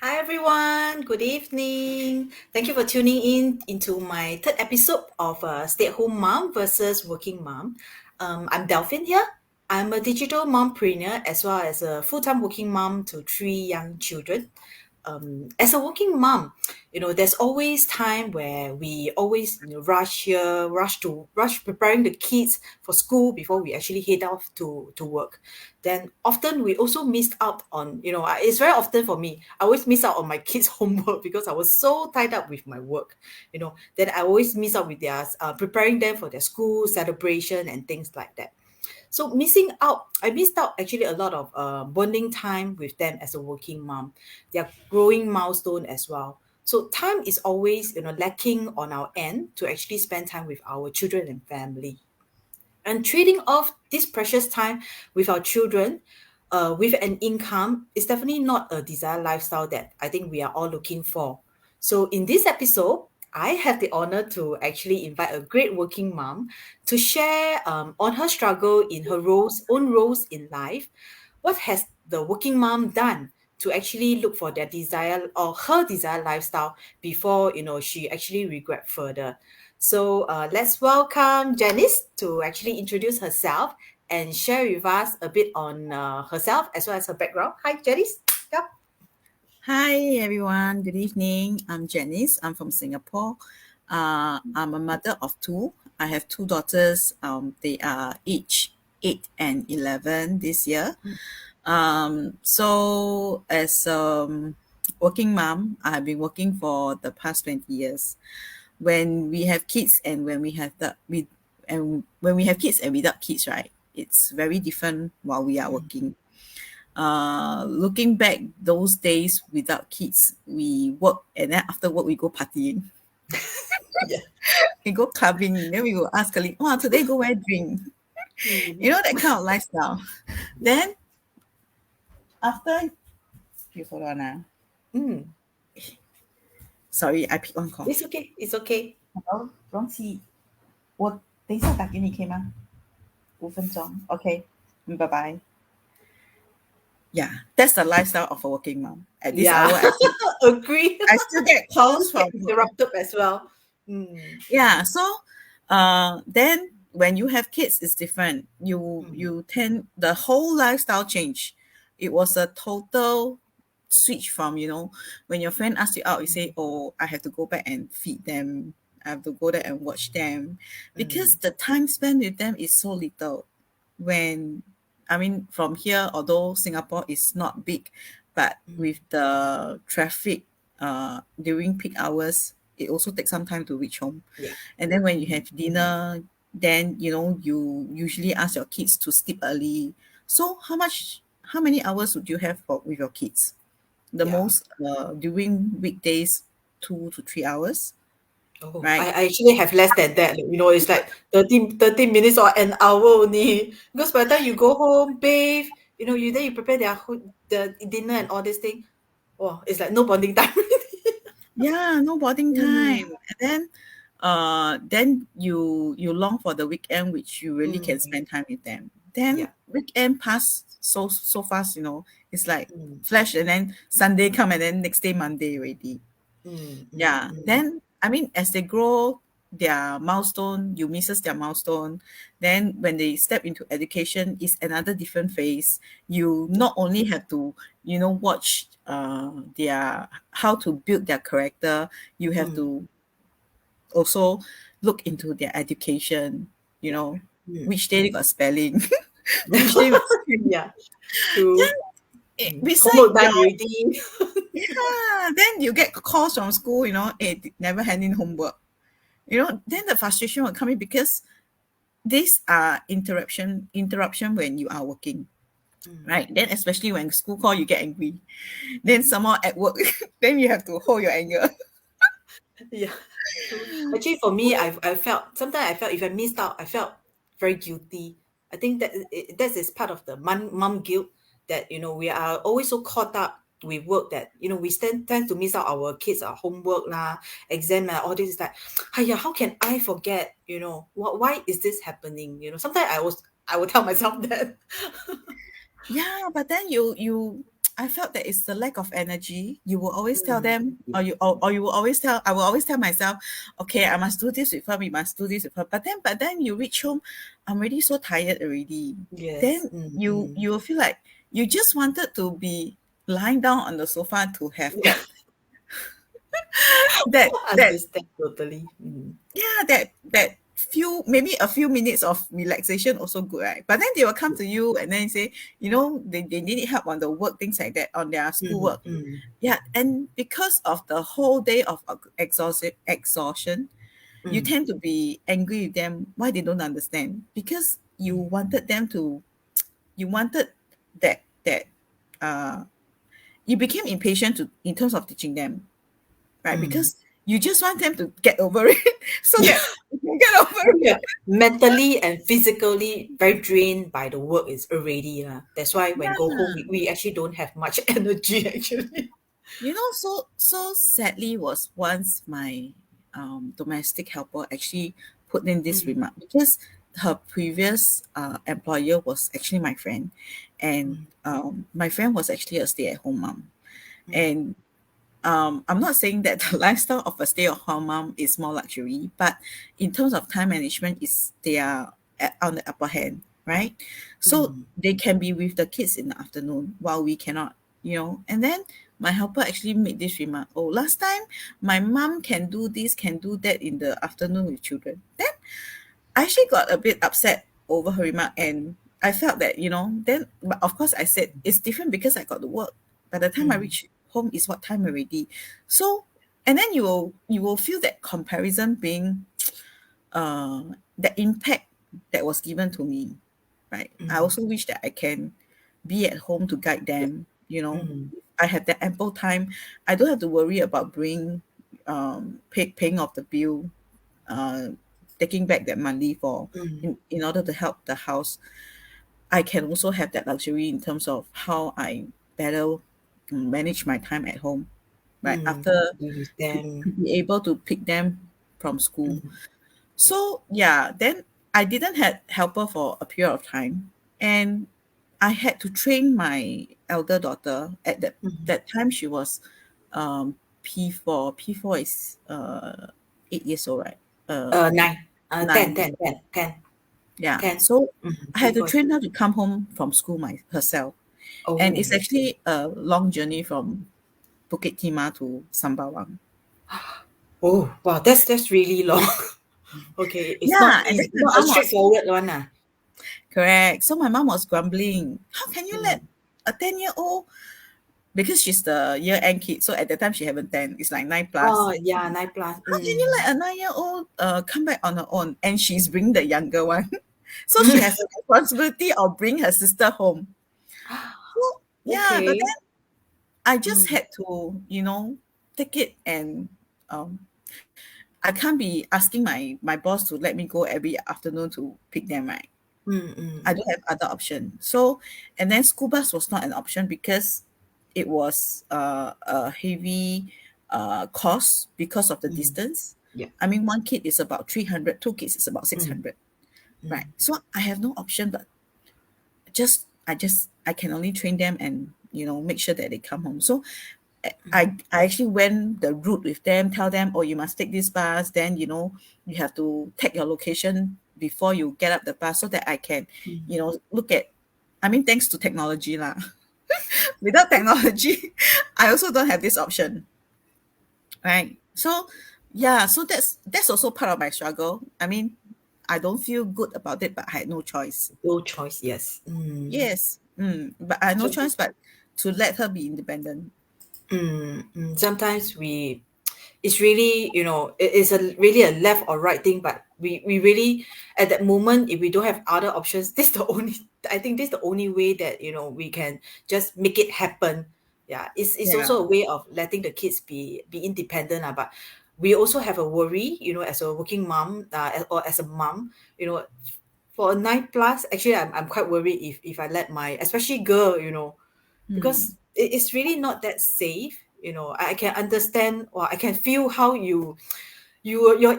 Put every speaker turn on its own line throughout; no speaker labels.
Hi everyone, good evening. Thank you for tuning in into my third episode of Stay-at-Home Mom versus Working Mom. I'm Delphine here. I'm a digital mompreneur as well as a full-time working mom to three young children. As a working mom, there's always time where we always rush here, rush preparing the kids for school before we actually head off to work. Then often we also missed out on, it's very often for me, I always miss out on my kids' homework because I was so tied up with my work. Then I always miss out with their preparing them for their school celebration and things like that. So I missed out actually a lot of bonding time with them as a working mom. Their growing milestone as well. So time is always, lacking on our end to actually spend time with our children and family. And trading off this precious time with our children with an income is definitely not a desired lifestyle that I think we are all looking for. So, in this episode, I have the honor to actually invite a great working mom to share on her struggle in her own roles in life. What has the working mom done to actually look for their desire or her desired lifestyle before she actually regret further? So let's welcome Janice to actually introduce herself and share with us a bit on herself as well as her background. Hi, Janice. Yep.
Hi everyone, good evening. I'm Janice. I'm from Singapore. I'm a mother of two. I have two daughters. They are each 8 and 11 this year. So as working mom, I have been working for the past 20 years. When we have kids and when we have kids and without kids, right? It's very different while we are working. Looking back those days without kids, we work and then after work we go partying.
Yeah.
We go clubbing, then we will ask colleague, oh, today go where drink.
Mm.
You know, that kind of lifestyle. Then after you hold on
Mm.
sorry, I pick one call.
It's okay. It's okay.
Hello, 容琪，我等一下打给你可以吗？5分钟 OK，拜拜。Yeah, that's the lifestyle of a working mom. At this
Yeah,
hour,
agree.
I still get
Always
calls
get
from
interrupted as well. Mm.
yeah. So then when you have kids, it's different. You
Mm.
you tend the whole lifestyle change. It was a total switch from when your friend asks you out, you say, oh, I have to go back and feed them. I have to go there and watch them because
Mm.
the time spent with them is so little. When I mean, from here, although Singapore is not big, but
Mm.
with the traffic during peak hours, it also takes some time to reach home.
Yeah.
And then when you
Mm.
have dinner, then you usually ask your kids to sleep early. So how many hours would you have with your kids? The
Yeah.
most during weekdays, 2 to 3 hours,
Oh, I,
right?
I actually have less than that. It's like 30 minutes or an hour only. Because by the time you go home, bathe, you prepare the dinner and all this thing. Oh, it's like no bonding time.
Yeah, no boarding time.
Mm,
And then you long for the weekend, which you really can
mm,
spend time with them. Then
yeah.
weekend pass so fast. It's like
Mm,
flash, and then Sunday come, and then next day Monday already.
mm, mm,
Yeah.
mm,
Then I mean, as they grow, their milestone, you misses their milestone. Then when they step into education, is another different phase. You not only have to, watch their how to build their character, you have
mm,
to also look into their education,
yeah. Mm.
which day they got spelling, which day must
Yeah. True.
beside
Homework done
your
already.
yeah, then you get calls from school, hey, never hand in homework. Then the frustration will come in because these are interruption when you are working,
Mm.
right? Then especially when school call, you get angry. Then somehow at work, then you have to hold your anger.
Yeah, true. Actually, for me, I felt sometimes I felt if I missed out, I felt very guilty. I think that is part of the mom guilt that we are always so caught up with work that we tend to miss out our kids' homework lah, exam and all this. Is like, yeah, how can I forget? Why is this happening? Sometimes I would tell myself that.
Yeah, but then you I felt that it's the lack of energy. You will always tell
Mm.
them,
Yeah.
or you will always tell. I will always tell myself, okay, I must do this with her. We must do this with her. But then you reach home, I'm already so tired already.
Yes.
Then you will feel like you just wanted to be lying down on the sofa to have
Yeah.
that
Understand totally.
yeah, that few, maybe a few minutes of relaxation also good, right? But then they will come to you and then say, they need help on the work, things like that, on their
Mm,
schoolwork.
mm,
Yeah, and because of the whole day of exhaustion, you
mm,
tend to be angry with them. Why they don't understand? Because you wanted that uh, you became impatient in terms of teaching them, right?
mm.
Because you just want them to get over it, so that you can get over
I think
it.
we're mentally and physically very drained by the work is already. That's why when go home,
Yeah.
we actually don't have much energy actually.
So sadly was once my domestic helper actually put in this
Mm,
remark, because her previous employer was actually my friend, and
mm,
my friend was actually a stay-at-home mom.
mm,
And I'm not saying that the lifestyle of a stay-at-home mom is more luxury, but in terms of time management, is they are on the upper hand, right? So
mm,
they can be with the kids in the afternoon while we cannot, And then my helper actually made this remark: "Oh, last time my mom can do this, can do that in the afternoon with children." Then I actually got a bit upset over her remark, and I felt that, then, but of course I said it's different because I got to work. By the time I
mm,
reach home is what time already. So, and then you will feel that comparison being the impact that was given to me, right? I
mm.
also wish that I can be at home to guide
Yeah.
them,
Mm,
I have that ample time. I don't have to worry about paying off the bill, uh, taking back that money for
mm,
in order to help the house. I can also have that luxury in terms of how I better manage my time at home, right?
mm.
After
Be with
to
them.
be able to pick them from school.
Mm, yeah.
So yeah, then I didn't have helper for a period of time, and I had to train my elder daughter. At
Mm.
that time, she was P4. P4 is 8 years old, right? Okay,
9, 10,
9.
10, 10, 10,
Yeah.
10.
So I had to
P4.
train her to come home from school herself, and it's
Oh,
actually a long journey from Bukit Timah to Sembawang.
oh, wow, that's really long. Okay, it's not
Yeah, and then
easy,
my
not a
mom was
straightforward one.
correct. So my mom was grumbling, "How can you let
Mm.
a 10-year-old?" Because she's the year end kid, so at that time she haven't 10. It's like 9
Oh,
plus.
yeah, 9 plus.
How can you let a 9-year-old come back on her own? And she's bringing the younger one. So she
Mm.
has a responsibility of bringing her sister home. So yeah, but
Okay.
then I just
Mm,
had to, take it, and um, I can't be asking my boss to let me go every afternoon to pick them, right?
mm,
I
mm,
don't have other option. So, and then school bus was not an option because it was a heavy cost because of the
mm.
distance.
Yeah.
I mean, one kid is about 300, two kids is about
Mm,
600, right?
mm,
So I have no option but I can only train them and make sure that they come home. So I actually went the route with them, tell them, oh, you must take this bus, then you have to take your location before you get up the bus, so that I can,
mm.
look at, I mean, thanks to technology lah. Without technology, I also don't have this option, right? So yeah, so that's also part of my struggle. I mean, I don't feel good about it, but I had no choice.
No choice, yes. Mm.
Yes, but I had no
So,
choice but to let her be independent.
sometimes it's really, it is really a left or right thing, but we really, at that moment, if we don't have other options, this the only, I think this the only way that, we can just make it happen. Yeah, it's
Yeah.
also a way of letting the kids be independent, but we also have a worry, as a working mom, or as a mom, you know for a 9 plus, actually I'm quite worried if I let my, especially girl,
Hmm.
because it's really not that safe. I can understand, or I can feel how your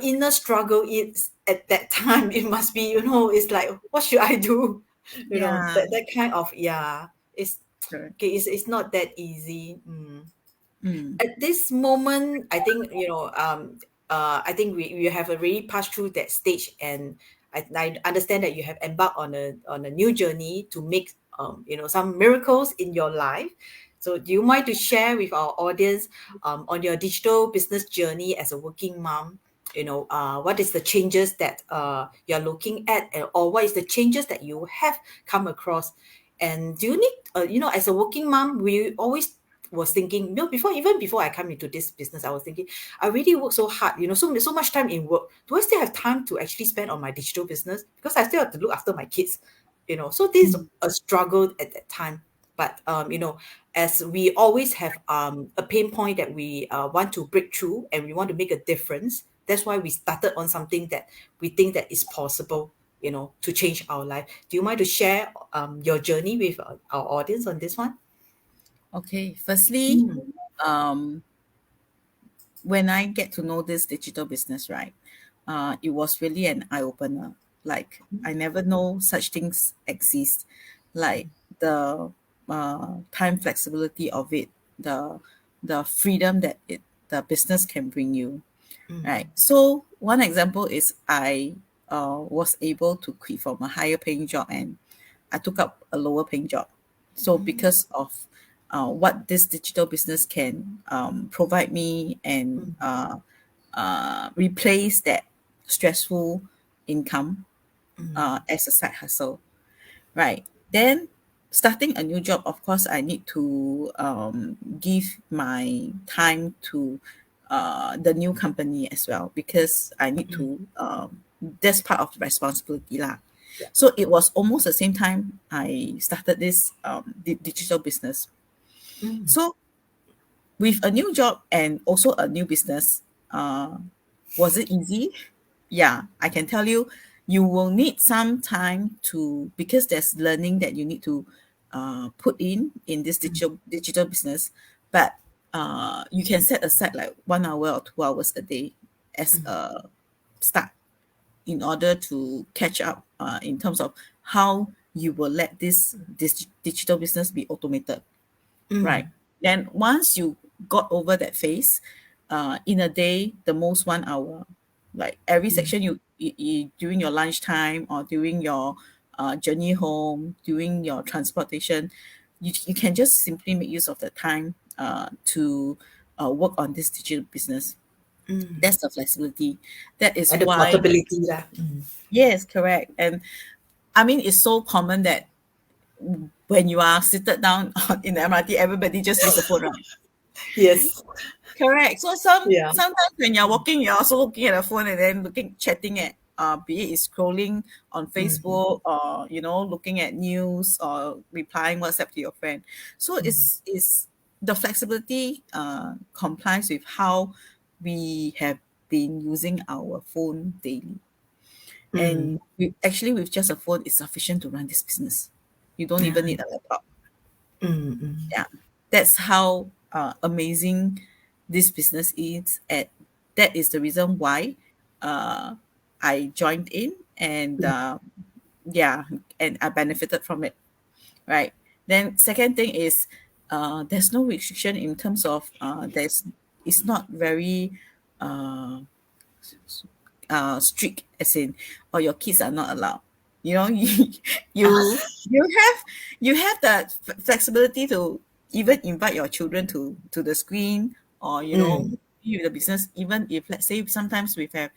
inner struggle is at that time. It must be, it's like, what should I do?
Yeah.
That kind of, yeah. It's
Correct.
Okay, it's not that easy.
Mm.
At this moment, I think, I think we have already passed through that stage, and I understand that you have embarked on a new journey to make some miracles in your life. So do you mind to share with our audience on your digital business journey as a working mom? What is the changes that you're looking at, or what is the changes that you have come across? And do you need, as a working mom, we always was thinking, before I come into this business, I was thinking, I really work so hard, so much time in work. Do I still have time to actually spend on my digital business? Because I still have to look after my kids, So this is
Mm.
a struggle at that time. But as we always have a pain point that we want to break through and we want to make a difference, that's why we started on something that we think that is possible, to change our life. Do you mind to share your journey with our audience on this one?
Okay. Firstly,
Mm,
um, when I get to know this digital business, right, it was really an eye opener. Like I never know such things exist, like the time flexibility of it, the the freedom that the business can bring you. Right.
mm,
So one example is I was able to quit from a higher paying job and I took up a lower paying job. So
mm,
because of what this digital business can provide me and
mm,
replace that stressful income
mm,
as a side hustle. Right. Then starting a new job, of course, I need to give my time to the new company as well because I need
mm.
to, that's part of the responsibility lah.
Yeah.
So it was almost the same time I started this digital business.
Mm,
So with a new job and also a new business, uh, was it easy? Yeah, I can tell you, you will need some time to because there's learning that you need to put in this digital business. But you can set aside like 1 hour or 2 hours a day as
mm,
a start in order to catch up in terms of how you will let this digital business be automated. Right.
mm,
Then once you got over that phase, in a day, the most 1 hour, like every
mm,
section you during your lunchtime or during your journey home, during your transportation, you can just simply make use of the time to work on this digital business.
mm.
That's the flexibility. That is
And the
why,
portability lah. Mm.
yes, correct. And I mean, it's so common that when you are seated down in the MRT, everybody just use the phone, right?
Yes.
Correct. So
Yeah.
sometimes when you're walking, you're also looking at the phone and then chatting at be it is scrolling on
Mm,
Facebook or looking at news or replying WhatsApp to your friend. So
mm,
it's the flexibility complies with how we have been using our phone daily.
mm,
And actually with just a phone it's sufficient to run this business. You don't even need a laptop.
mm, mm,
Yeah, that's how amazing this business is. And that is the reason why uh, I joined in and
mm,
yeah, and I benefited from it. Right. Then second thing is there's no restriction in terms of it's not very uh, strict as in or your kids are not allowed. You you have the flexibility to even invite your children to the screen or
mm,
be with the business, even if let's say sometimes we have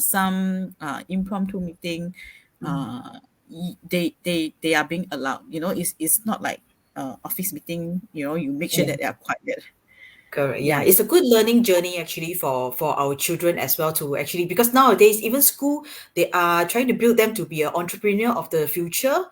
some impromptu meeting,
mm.
they are being allowed. It's not like office meeting. You make sure
Yeah.
that they are quiet.
Correct. Yeah,
Yeah.
it's a good learning journey actually for our children as well, to actually, because nowadays even school, they are trying to build them to be an entrepreneur of the future.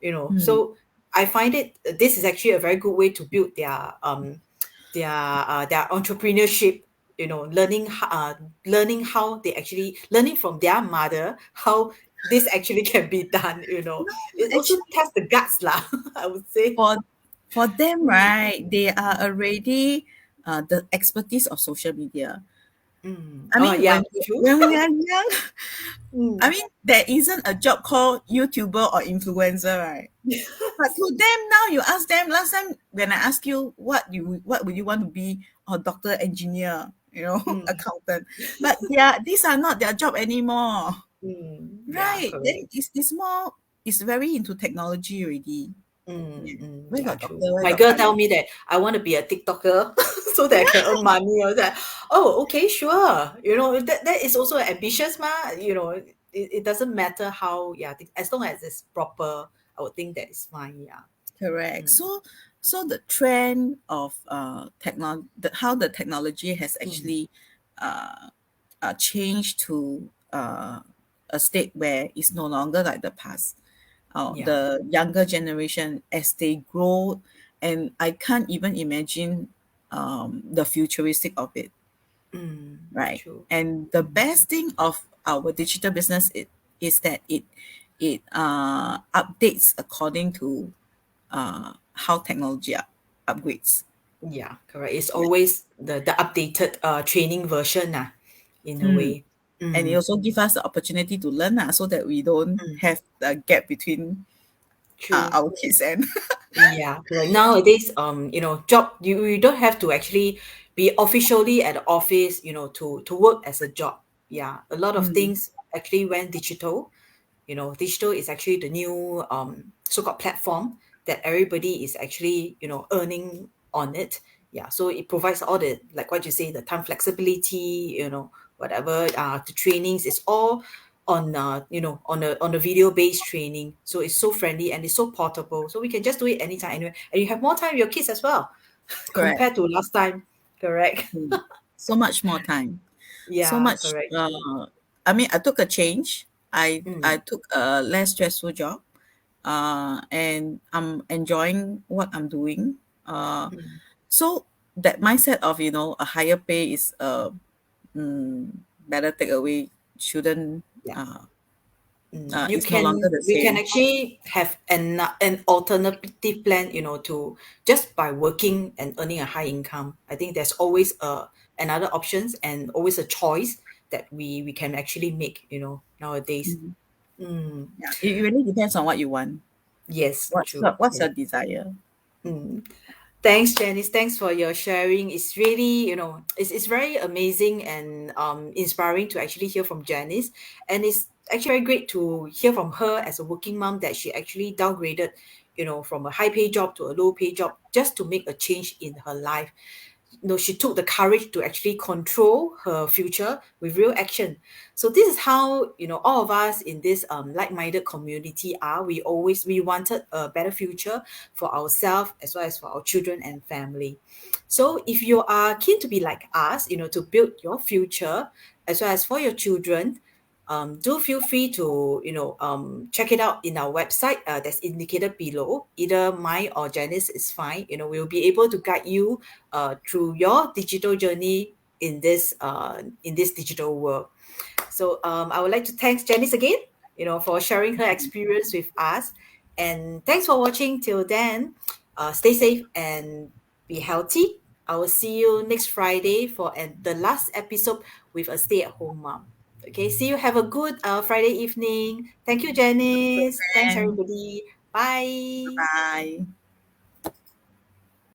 Mm.
So I find it, this is actually a very good way to build their entrepreneurship. Learning how they actually, learning from their mother how this actually can be done. It also
Actually,
tests the guts lah. I would say.
for for them, right, they are already the expertise of social media.
Mm.
I
Oh,
mean,
yeah, true.
when we are young, I
Mm.
mean, there isn't a job called YouTuber or influencer, right? But to them now, you ask them last time when I ask you what would you want to be, or doctor, engineer,
Mm.
accountant. But these are not their job anymore.
Mm. Yeah,
Right. Then
correct.
it's very into technology already.
Mm,
Yeah.
mm,
Where
yeah,
got
true.
doctor, where
My
got
girl tell
pilot?
me that I want to be a TikToker so that I can earn money. I was like, oh, okay, sure. That is also ambitious, ma. It doesn't matter how, yeah, as long as it's proper, I would think that is fine. Yeah.
Correct.
Mm,
So the trend of how the technology has
mm,
actually uh, changed to a state where it's no longer like the past.
yeah.
The younger generation, as they grow, and I can't even imagine the futuristic of it,
Mm,
right?
true.
And the
Mm,
best thing of our digital business is that it updates according to how technology upgrades.
yeah, correct. It's
Yeah.
always the updated training version, in a
Hmm.
way.
And it
Mm,
also gives us the opportunity to learn so that we don't
mm,
have the gap between
true.
our kids and
Yeah, correct. Nowadays, job you don't have to actually be officially at the office, to work as a job. Yeah, a lot of
Mm,
things actually went digital. Digital is actually the new so-called platform that everybody is actually earning on it. Yeah, so it provides all the, like what you say, the time flexibility, whatever the trainings is all on on a video based training, so it's so friendly and it's so portable, so we can just do it anytime, anywhere, and you have more time with your kids as well
correct.
compared to last time. Correct.
Mm. So much more time. So
Yeah,
much.
correct.
I mean, I took a change. I
Mm,
took a less stressful job, and I'm enjoying what I'm doing.
mm,
So that mindset of a higher pay is a better takeaway shouldn't
yeah. You
is no longer
can
the
we can
same.
actually have an alternative plan, to just by working and earning a high income. I think there's always another options and always a choice that we can actually make, nowadays.
Mhm.
Mm,
Yeah, it really depends on what you want.
yes,
What's
true.
what's your
Correct.
desire?
Mm. Thanks, Janice. Thanks for your sharing. It's really, it's very amazing and inspiring to actually hear from Janice. And it's actually very great to hear from her as a working mom that she actually downgraded, from a high pay job to a low pay job just to make a change in her life. She took the courage to actually control her future with real action. So this is how, all of us in this like-minded community are. We wanted a better future for ourselves as well as for our children and family. So if you are keen to be like us, to build your future as well as for your children, do feel free to check it out in our website that's indicated below. Either mine or Janice is fine. We'll be able to guide you through your digital journey in this digital world. So I would like to thank Janice again, for sharing her experience with us. And thanks for watching till then. Stay safe and be healthy. I will see you next Friday for the last episode with a stay-at-home mom. Okay, see you. Have a good Friday evening. Thank you, Janice. Thanks,
And
everybody. Bye.
bye.